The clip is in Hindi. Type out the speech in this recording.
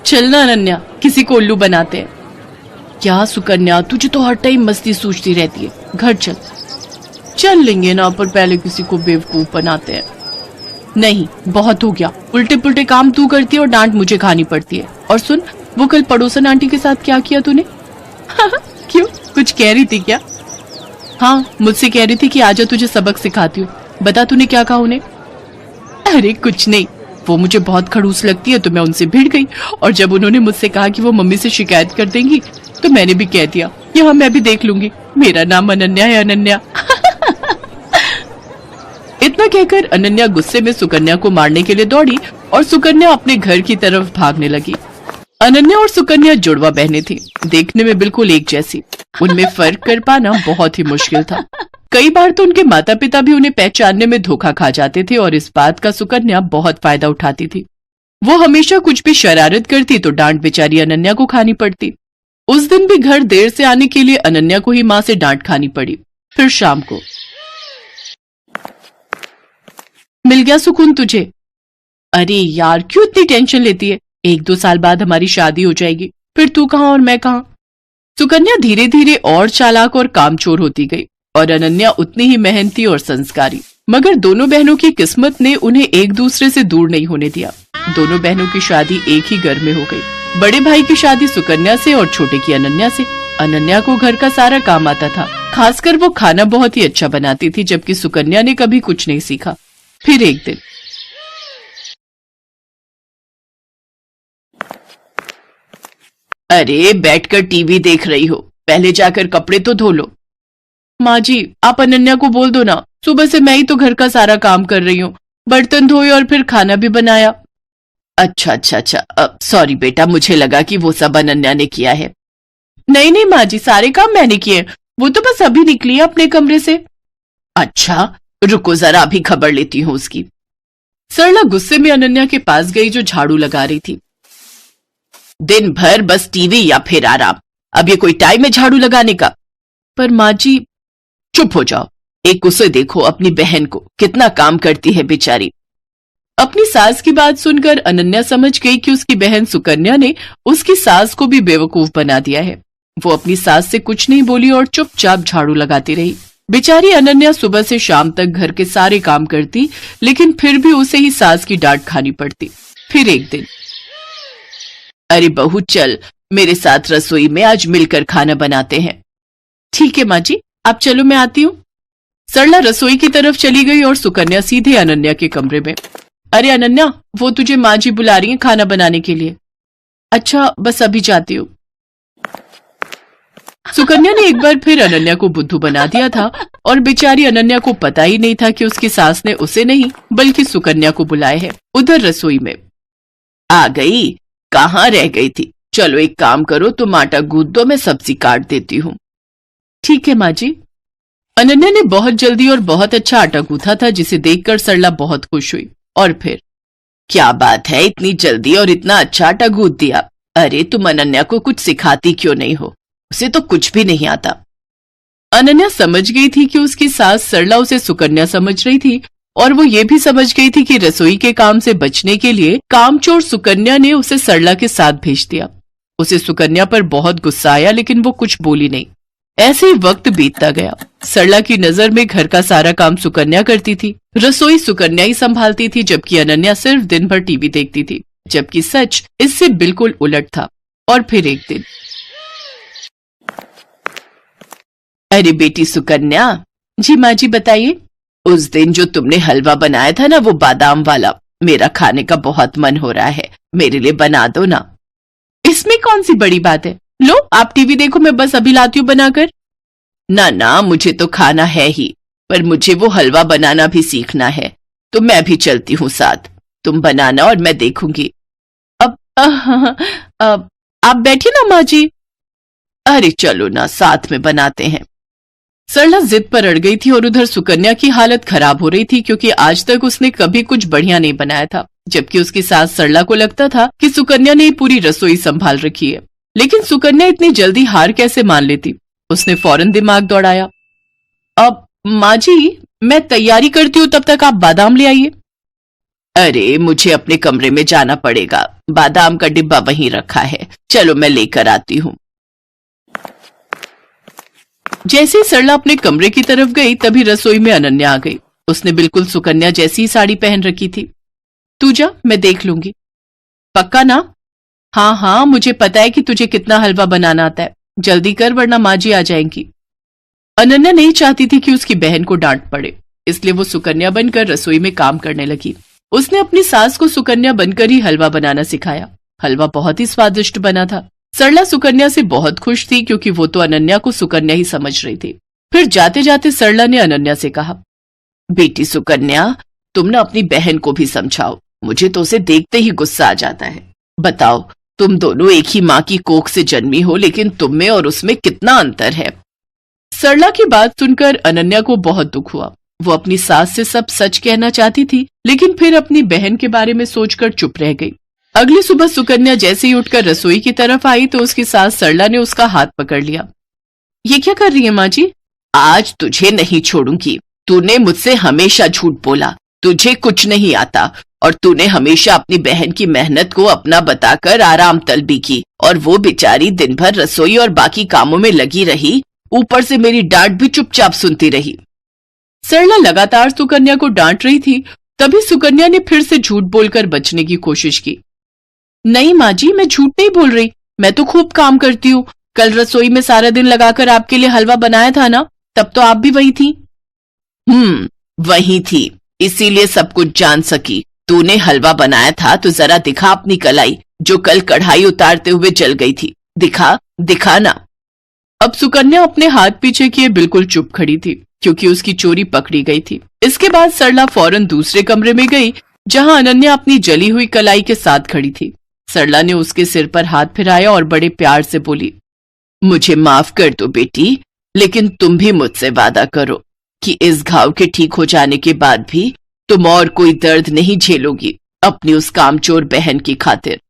चलना अनन्या, किसी को उल्लू बनाते हैं। क्या सुकन्या, तुझे तो हर टाइम मस्ती सूझती रहती है। घर चल। चल लेंगे ना, पर पहले किसी को बेवकूफ बनाते हैं। नहीं, बहुत हो गया। उल्टे पुल्टे काम तू करती है और डांट मुझे खानी पड़ती है। और सुन, वो कल पड़ोसन आंटी के साथ क्या किया तूने? क्यों, कुछ कह रही थी क्या? हाँ, मुझसे कह रही थी कि आजा तुझे सबक सिखाती हूँ। बता तूने क्या कहा उन्हें? अरे कुछ नहीं, वो मुझे बहुत खड़ूस लगती है तो मैं उनसे भिड़ गई। और जब उन्होंने मुझसे कहा कि वो मम्मी से शिकायत कर देंगी तो मैंने भी कह दिया, यहाँ मैं भी देख लूंगी, मेरा नाम अनन्या है, अनन्या। इतना कहकर अनन्या गुस्से में सुकन्या को मारने के लिए दौड़ी और सुकन्या अपने घर की तरफ भागने लगी। अनन्या और सुकन्या जुड़वा बहनें थीं, देखने में बिल्कुल एक जैसी। उनमें फर्क कर पाना बहुत ही मुश्किल था। कई बार तो उनके माता पिता भी उन्हें पहचानने में धोखा खा जाते थे और इस बात का सुकन्या बहुत फायदा उठाती थी। वो हमेशा कुछ भी शरारत करती तो डांट बेचारी अनन्या को खानी पड़ती। उस दिन भी घर देर से आने के लिए अनन्या को ही माँ से डांट खानी पड़ी। फिर शाम को, मिल गया सुकून तुझे? अरे यार, क्यों इतनी टेंशन लेती है? 1-2 साल बाद हमारी शादी हो जाएगी, फिर तू कहाँ और मैं कहाँ। सुकन्या धीरे धीरे और चालाक और कामचोर होती गई और अनन्या उतनी ही मेहनती और संस्कारी। मगर दोनों बहनों की किस्मत ने उन्हें एक दूसरे से दूर नहीं होने दिया। दोनों बहनों की शादी एक ही घर में हो गई। बड़े भाई की शादी सुकन्या से और छोटे की अनन्या से। अनन्या को घर का सारा काम आता था, खासकर वो खाना बहुत ही अच्छा बनाती थी, जबकि सुकन्या ने कभी कुछ नहीं सीखा। फिर एक दिन, अरे बैठकर टीवी देख रही हो, पहले जाकर कपड़े तो धो लो। माँ जी, आप अनन्या को बोल दो ना, सुबह से मैं ही तो घर का सारा काम कर रही हूँ, बर्तन धोए और फिर खाना भी बनाया। अच्छा अच्छा अच्छा, सॉरी बेटा, मुझे लगा कि वो सब अनन्या ने किया है। नहीं नहीं माँ जी, सारे काम मैंने किए, वो तो बस अभी निकली है अपने कमरे से। अच्छा, रुको जरा, अभी खबर लेती हूँ उसकी। सरला गुस्से में अनन्या के पास गई जो झाड़ू लगा रही थी। दिन भर बस टीवी या फिर आराम, अब ये कोई टाइम है झाड़ू लगाने का? पर माँ जी। चुप हो जाओ, एक उसे देखो, अपनी बहन को, कितना काम करती है बेचारी। अपनी सास की बात सुनकर अनन्या समझ गई कि उसकी बहन सुकन्या ने उसकी सास को भी बेवकूफ बना दिया है। वो अपनी सास से कुछ नहीं बोली और चुपचाप झाड़ू लगाती रही। बेचारी अनन्या सुबह से शाम तक घर के सारे काम करती, लेकिन फिर भी उसे ही सास की डांट खानी पड़ती। फिर एक दिन, अरे बहू चल, मेरे साथ रसोई में आज मिलकर खाना बनाते हैं। ठीक है माँ जी, आप चलो, मैं आती हूँ। सरला रसोई की तरफ चली गई और सुकन्या सीधे अनन्या के कमरे में। अरे अनन्या, वो तुझे माँ जी बुला रही है खाना बनाने के लिए। अच्छा, बस अभी जाती हूँ। सुकन्या ने एक बार फिर अनन्या को बुद्धू बना दिया था और बेचारी अनन्या को पता ही नहीं था कि उसकी सास ने उसे नहीं बल्कि सुकन्या को बुलाया है। उधर रसोई में, आ गई, कहाँ रह गई थी? चलो एक काम करो, तुम आटा गूंथ दो, मैं सब्जी काट देती हूँ। ठीक है माँ जी। अनन्या ने बहुत जल्दी और बहुत अच्छा आटा गूंथा था, जिसे देखकर सरला बहुत खुश हुई। और फिर, क्या बात है, इतनी जल्दी और इतना अच्छा आटा गूंथ दिया। अरे तुम अनन्या को कुछ सिखाती क्यों नहीं हो? उसे तो कुछ भी नहीं आता। अनन्या समझ गई थी कि उसकी सास सरला उसे सुकन्या समझ रही थी और वो ये भी समझ गई थी कि रसोई के काम से बचने के लिए कामचोर सुकन्या ने उसे सरला के साथ भेज दिया। उसे सुकन्या पर बहुत गुस्सा आया, लेकिन वो कुछ बोली नहीं। ऐसे ही वक्त बीतता गया। सरला की नजर में घर का सारा काम सुकन्या करती थी, रसोई सुकन्या ही संभालती थी, जबकि अनन्या सिर्फ दिन भर टीवी देखती थी, जबकि सच इससे बिल्कुल उलट था। और फिर एक दिन, अरे बेटी सुकन्या। जी माँ जी, बताइए। उस दिन जो तुमने हलवा बनाया था ना, वो बादाम वाला, मेरा खाने का बहुत मन हो रहा है, मेरे लिए बना दो ना। इसमें कौन सी बड़ी बात है, लो आप टीवी देखो, मैं बस अभी लाती हूँ बनाकर। ना ना, मुझे तो खाना है ही, पर मुझे वो हलवा बनाना भी सीखना है, तो मैं भी चलती हूँ साथ। तुम बनाना और मैं देखूंगी। अब आप बैठिए ना माँ जी। अरे चलो ना, साथ में बनाते हैं। सरला जिद पर अड़ गई थी और उधर सुकन्या की हालत खराब हो रही थी, क्योंकि आज तक उसने कभी कुछ बढ़िया नहीं बनाया था, जबकि उसकी सास सरला को लगता था कि सुकन्या ने पूरी रसोई संभाल रखी है। लेकिन सुकन्या इतनी जल्दी हार कैसे मान लेती? उसने फौरन दिमाग दौड़ाया। अब माँ जी, मैं तैयारी करती हूँ, तब तक आप बादाम ले आइए। अरे मुझे अपने कमरे में जाना पड़ेगा, बादाम का डिब्बा वहीं रखा है, चलो मैं लेकर आती हूँ। जैसे ही सरला अपने कमरे की तरफ गई तभी रसोई में अनन्या आ गई। उसने बिल्कुल सुकन्या जैसी ही साड़ी पहन रखी थी। तू जा, मैं देख लूंगी। पक्का ना? हाँ हाँ, मुझे पता है कि तुझे कितना हलवा बनाना आता है, जल्दी कर वरना माँ जी आ जाएंगी। अनन्या नहीं चाहती थी कि उसकी बहन को डांट पड़े, इसलिए वो सुकन्या बनकर रसोई में काम करने लगी। उसने अपनी सास को सुकन्या बनकर ही हलवा बनाना सिखाया। हलवा बहुत ही स्वादिष्ट बना था। सरला सुकन्या से बहुत खुश थी क्योंकि वो तो अनन्या को सुकन्या ही समझ रही थी। फिर जाते जाते सरला ने अनन्या से कहा, बेटी सुकन्या, तुम ना अपनी बहन को भी समझाओ, मुझे तो उसे देखते ही गुस्सा आ जाता है। बताओ, तुम दोनों एक ही माँ की कोख से जन्मी हो, लेकिन तुम में और उसमें कितना अंतर है। सरला की बात सुनकर अनन्या को बहुत दुख हुआ। वो अपनी सास से सब सच कहना चाहती थी, लेकिन फिर अपनी बहन के बारे में सोचकर चुप रह गई। अगली सुबह सुकन्या जैसे ही उठकर रसोई की तरफ आई तो उसकी सास सरला ने उसका हाथ पकड़ लिया। ये क्या कर रही है माँ जी? आज तुझे नहीं छोड़ूंगी। तूने मुझसे हमेशा झूठ बोला, तुझे कुछ नहीं आता, और तूने हमेशा अपनी बहन की मेहनत को अपना बताकर आराम तलबी की, और वो बेचारी दिन भर रसोई और बाकी कामों में लगी रही, ऊपर से मेरी डांट भी चुपचाप सुनती रही। सरला लगातार सुकन्या को डांट रही थी। तभी सुकन्या ने फिर से झूठ बोलकर बचने की कोशिश की। नहीं माँ जी, मैं झूठ नहीं बोल रही, मैं तो खूब काम करती हूँ। कल रसोई में सारा दिन लगाकर आपके लिए हलवा बनाया था ना, तब तो आप भी वही थी। वही थी, इसीलिए सब कुछ जान सकी। तूने हलवा बनाया था तो जरा दिखा अपनी कलाई, जो कल कढ़ाई उतारते हुए जल गई थी। दिखा ना। अब सुकन्या अपने हाथ पीछे किए बिल्कुल चुप खड़ी थी, क्योंकि उसकी चोरी पकड़ी गई थी। इसके बाद सरला फौरन दूसरे कमरे में गई, जहां अनन्या अपनी जली हुई कलाई के साथ खड़ी थी। सरला ने उसके सिर पर हाथ फिराया और बड़े प्यार से बोली, मुझे माफ कर दो बेटी, लेकिन तुम भी मुझसे वादा करो कि इस घाव के ठीक हो जाने के बाद भी तुम और कोई दर्द नहीं झेलोगी अपनी उस कामचोर बहन की खातिर।